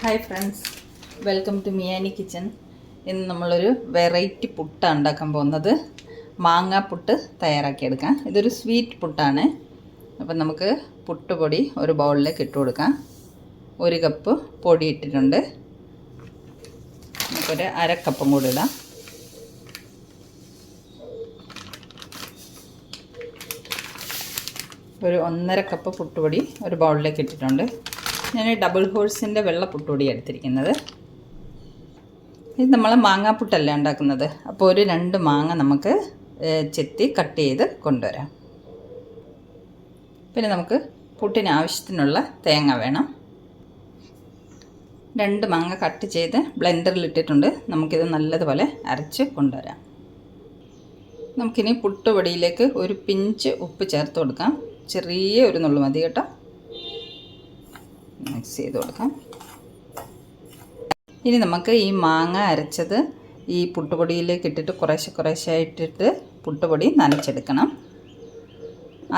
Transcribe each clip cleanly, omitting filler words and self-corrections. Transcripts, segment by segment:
Hi friends, welcome to മിയാനി kitchen. ഇന്ന് നമ്മളൊരു വെറൈറ്റി പുട്ടാണ് ഉണ്ടാക്കാൻ പോകുന്നത്. മാങ്ങാപ്പുട്ട് തയ്യാറാക്കിയെടുക്കാം. ഇതൊരു സ്വീറ്റ് പുട്ടാണ്. അപ്പം നമുക്ക് പുട്ടുപൊടി ഒരു ബൗളിലേക്ക് ഇട്ട് കൊടുക്കാം. 1 കപ്പ് പൊടി ഇട്ടിട്ടുണ്ട്. നമുക്കൊരു 1/2 കപ്പും കൂടി ഇടാം. ഒരു 1.5 കപ്പ് പുട്ടുപൊടി ഒരു ബൗളിലേക്ക് ഇട്ടിട്ടുണ്ട്. ഞാൻ ഡബിൾ ഹോഴ്സിൻ്റെ വെള്ള പുട്ടുപൊടി എടുത്തിരിക്കുന്നത്. ഇത് നമ്മൾ മാങ്ങാപ്പുട്ടല്ല ഉണ്ടാക്കുന്നത്. അപ്പോൾ ഒരു 2 മാങ്ങ നമുക്ക് ചെത്തി കട്ട് ചെയ്ത് കൊണ്ടുവരാം. പിന്നെ നമുക്ക് പുട്ടിന് ആവശ്യത്തിനുള്ള തേങ്ങ വേണം. 2 മാങ്ങ കട്ട് ചെയ്ത് ബ്ലെൻഡറിൽ ഇട്ടിട്ടുണ്ട്. നമുക്കിത് നല്ലതുപോലെ അരച്ച് കൊണ്ടുവരാം. നമുക്കിനി പുട്ടുപൊടിയിലേക്ക് ഒരു പിഞ്ച് ഉപ്പ് ചേർത്ത് കൊടുക്കാം. ചെറിയ ഒരു നുള്ളു മതി കേട്ടോ. മിക്സ് ചെയ്ത് കൊടുക്കാം. ഇനി നമുക്ക് ഈ മാങ്ങ അരച്ചത് ഈ പുട്ടുപൊടിയിലേക്ക് ഇട്ടിട്ട് കുറേശ്ശെ ഇട്ടിട്ട് പുട്ടുപൊടി നനച്ചെടുക്കണം.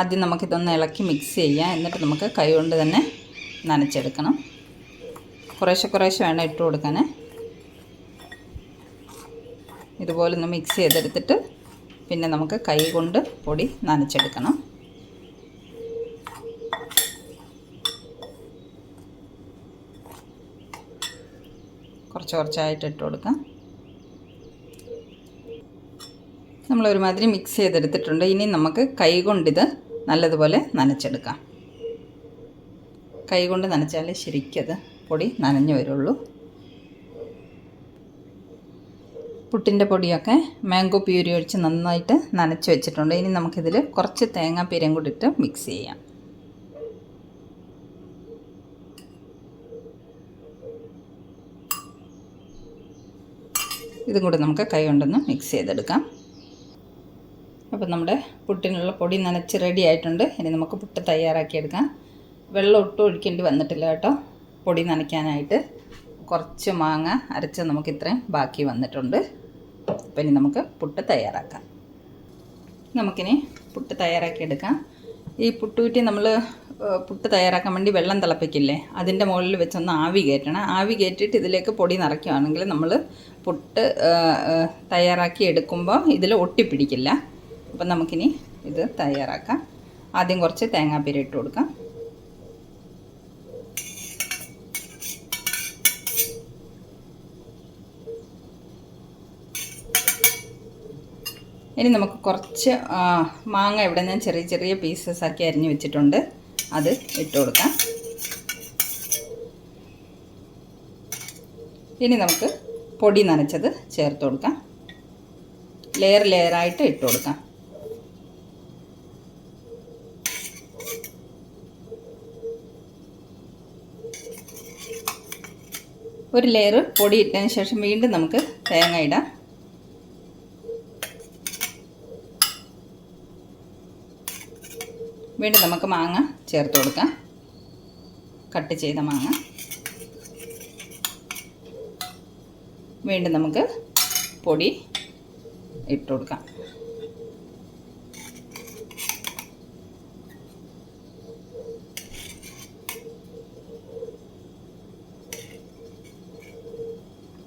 ആദ്യം നമുക്കിതൊന്ന് ഇളക്കി മിക്സ് ചെയ്യാം. എന്നിട്ട് നമുക്ക് കൈ കൊണ്ട് തന്നെ നനച്ചെടുക്കണം. കുറേശ്ശെ വേണം ഇട്ട് കൊടുക്കാൻ. ഇതുപോലെ ഒന്ന് മിക്സ് ചെയ്തെടുത്തിട്ട് പിന്നെ നമുക്ക് കൈ കൊണ്ട് പൊടി നനച്ചെടുക്കണം. കുറച്ചായിട്ട് ഇട്ട് കൊടുക്കാം. നമ്മളൊരുമാതിരി മിക്സ് ചെയ്തെടുത്തിട്ടുണ്ട്. ഇനി നമുക്ക് കൈ കൊണ്ടിത് നല്ലതുപോലെ നനച്ചെടുക്കാം. കൈ കൊണ്ട് നനച്ചാലേ ശരിക്കത് പൊടി നനഞ്ഞു വരുള്ളൂ. പുട്ടിൻ്റെ പൊടിയൊക്കെ മാംഗോ പ്യൂരി ഒഴിച്ച് നന്നായിട്ട് നനച്ച് വെച്ചിട്ടുണ്ട്. ഇനി നമുക്കിതിൽ കുറച്ച് തേങ്ങാപ്പീരയും കൂടി ഇട്ട് മിക്സ് ചെയ്യാം. ഇതും കൂടി നമുക്ക് കൈ കൊണ്ടൊന്ന് മിക്സ് ചെയ്തെടുക്കാം. അപ്പോൾ നമ്മുടെ പുട്ടിനുള്ള പൊടി നനച്ച് റെഡി ആയിട്ടുണ്ട്. ഇനി നമുക്ക് പുട്ട് തയ്യാറാക്കിയെടുക്കാം. വെള്ളം ഒട്ടും ഒഴിക്കേണ്ടി വന്നിട്ടില്ല കേട്ടോ. പൊടി നനയ്ക്കാനായിട്ട് കുറച്ച് മാങ്ങ അരച്ച് നമുക്ക് ഇത്രയും ബാക്കി വന്നിട്ടുണ്ട്. അപ്പോൾ ഇനി നമുക്ക് പുട്ട് തയ്യാറാക്കാം. നമുക്കിനി പുട്ട് തയ്യാറാക്കിയെടുക്കാം. ഈ പുട്ടുകുറ്റി നമ്മൾ പുട്ട് തയ്യാറാക്കാൻ വേണ്ടി വെള്ളം തിളപ്പിക്കില്ലേ, അതിൻ്റെ മുകളിൽ വെച്ചൊന്ന് ആവി കയറ്റണം. ആവി കയറ്റിയിട്ട് ഇതിലേക്ക് പൊടി നിറയ്ക്കുകയാണെങ്കിൽ നമ്മൾ പുട്ട് തയ്യാറാക്കി എടുക്കുമ്പോൾ ഇതിൽ ഒട്ടിപ്പിടിക്കില്ല. അപ്പം നമുക്കിനി ഇത് തയ്യാറാക്കാം. ആദ്യം കുറച്ച് തേങ്ങാപ്പീര ഇട്ട് കൊടുക്കാം. ഇനി നമുക്ക് കുറച്ച് മാങ്ങ ഇവിടെ ഞാൻ ചെറിയ പീസസ് ആക്കി അരിഞ്ഞ് വെച്ചിട്ടുണ്ട്. അത് ഇട്ട് കൊടുക്കാം. ഇനി നമുക്ക് പൊടി നനച്ചത് ചേർത്ത് കൊടുക്കാം. ലെയറായിട്ട് ഇട്ട് കൊടുക്കാം. ഒരു ലെയർ പൊടി ഇട്ടതിന് ശേഷം വീണ്ടും നമുക്ക് തേങ്ങ ഇടാം. വീണ്ടും നമുക്ക് മാങ്ങ ചേർത്ത് കൊടുക്കാം. കട്ട് ചെയ്ത മാങ്ങ. വീണ്ടും നമുക്ക് പൊടി ഇട്ട് കൊടുക്കാം.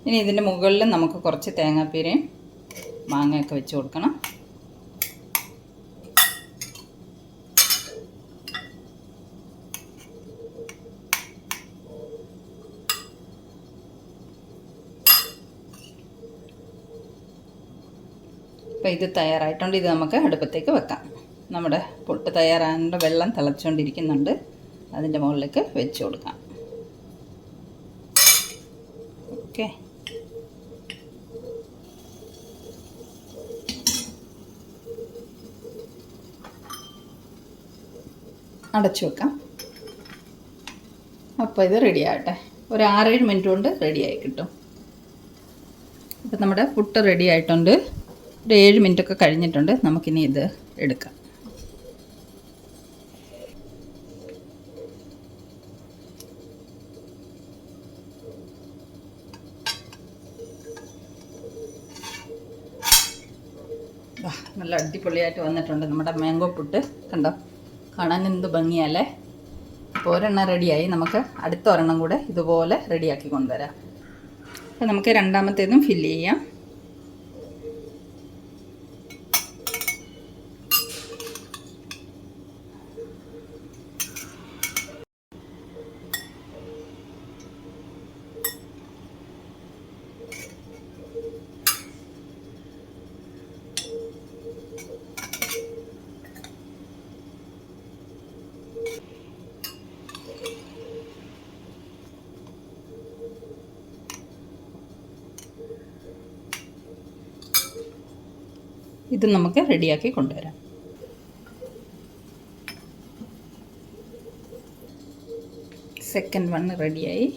ഇനി ഇതിൻ്റെ മുകളിൽ നമുക്ക് കുറച്ച് തേങ്ങാപ്പീരയും മാങ്ങയൊക്കെ വെച്ച് കൊടുക്കണം. അപ്പോൾ ഇത് തയ്യാറായിട്ടുണ്ട്. ഇത് നമുക്ക് അടുപ്പത്തേക്ക് വെക്കാം. നമ്മുടെ പുട്ട് തയ്യാറാകേണ്ട വെള്ളം തിളച്ചുകൊണ്ടിരിക്കുന്നുണ്ട്. അതിൻ്റെ മുകളിലേക്ക് വെച്ച് കൊടുക്കാം. ഓക്കെ, അടച്ചു വെക്കാം. അപ്പോൾ ഇത് റെഡി ആകട്ടെ. ഒരു 6-7 മിനിറ്റ് കൊണ്ട് റെഡിയായി കിട്ടും. അപ്പോൾ നമ്മുടെ പുട്ട് റെഡി ആയിട്ടുണ്ട്. ഒരു 7 മിനിറ്റൊക്കെ കഴിഞ്ഞിട്ടുണ്ട്. നമുക്കിനി ഇത് എടുക്കാം. നല്ല അടിപൊളിയായിട്ട് വന്നിട്ടുണ്ട് നമ്മുടെ മാംഗോ പുട്ട്. കണ്ടോ, കാണാൻ എന്ത് ഭംഗിയല്ലേ. അപ്പോൾ ഒരെണ്ണം റെഡിയായി. നമുക്ക് അടുത്ത ഒരെണ്ണം കൂടെ ഇതുപോലെ റെഡിയാക്കി കൊണ്ടുവരാം. അപ്പോൾ നമുക്ക് രണ്ടാമത്തേതും ഫില്ല് ചെയ്യാം. ഇത് നമുക്ക് റെഡിയാക്കി കൊണ്ടുവരാം. സെക്കൻഡ് വൺ റെഡിയായി.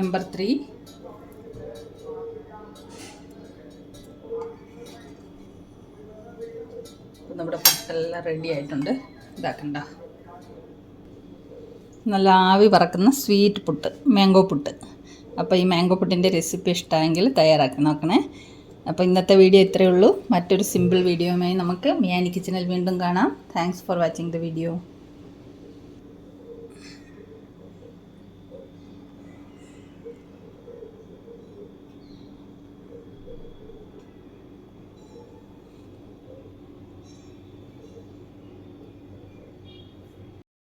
നമ്പർ 3. നമ്മുടെ പുട്ടെല്ലാം റെഡി ആയിട്ടുണ്ട്. ഇതാക്കണ്ട, നല്ല ആവി പറക്കുന്ന സ്വീറ്റ് പുട്ട്, മാംഗോ പുട്ട്. അപ്പോൾ ഈ മാംഗോ പുട്ടിൻ്റെ റെസിപ്പി ഇഷ്ടമായെങ്കിൽ തയ്യാറാക്കി നോക്കണേ. അപ്പോൾ ഇന്നത്തെ വീഡിയോ ഇത്രയേ ഉള്ളൂ. മറ്റൊരു സിമ്പിൾ വീഡിയോയുമായി നമുക്ക് മിയാനി കിച്ചണിൽ വീണ്ടും കാണാം. Thanks for watching the video.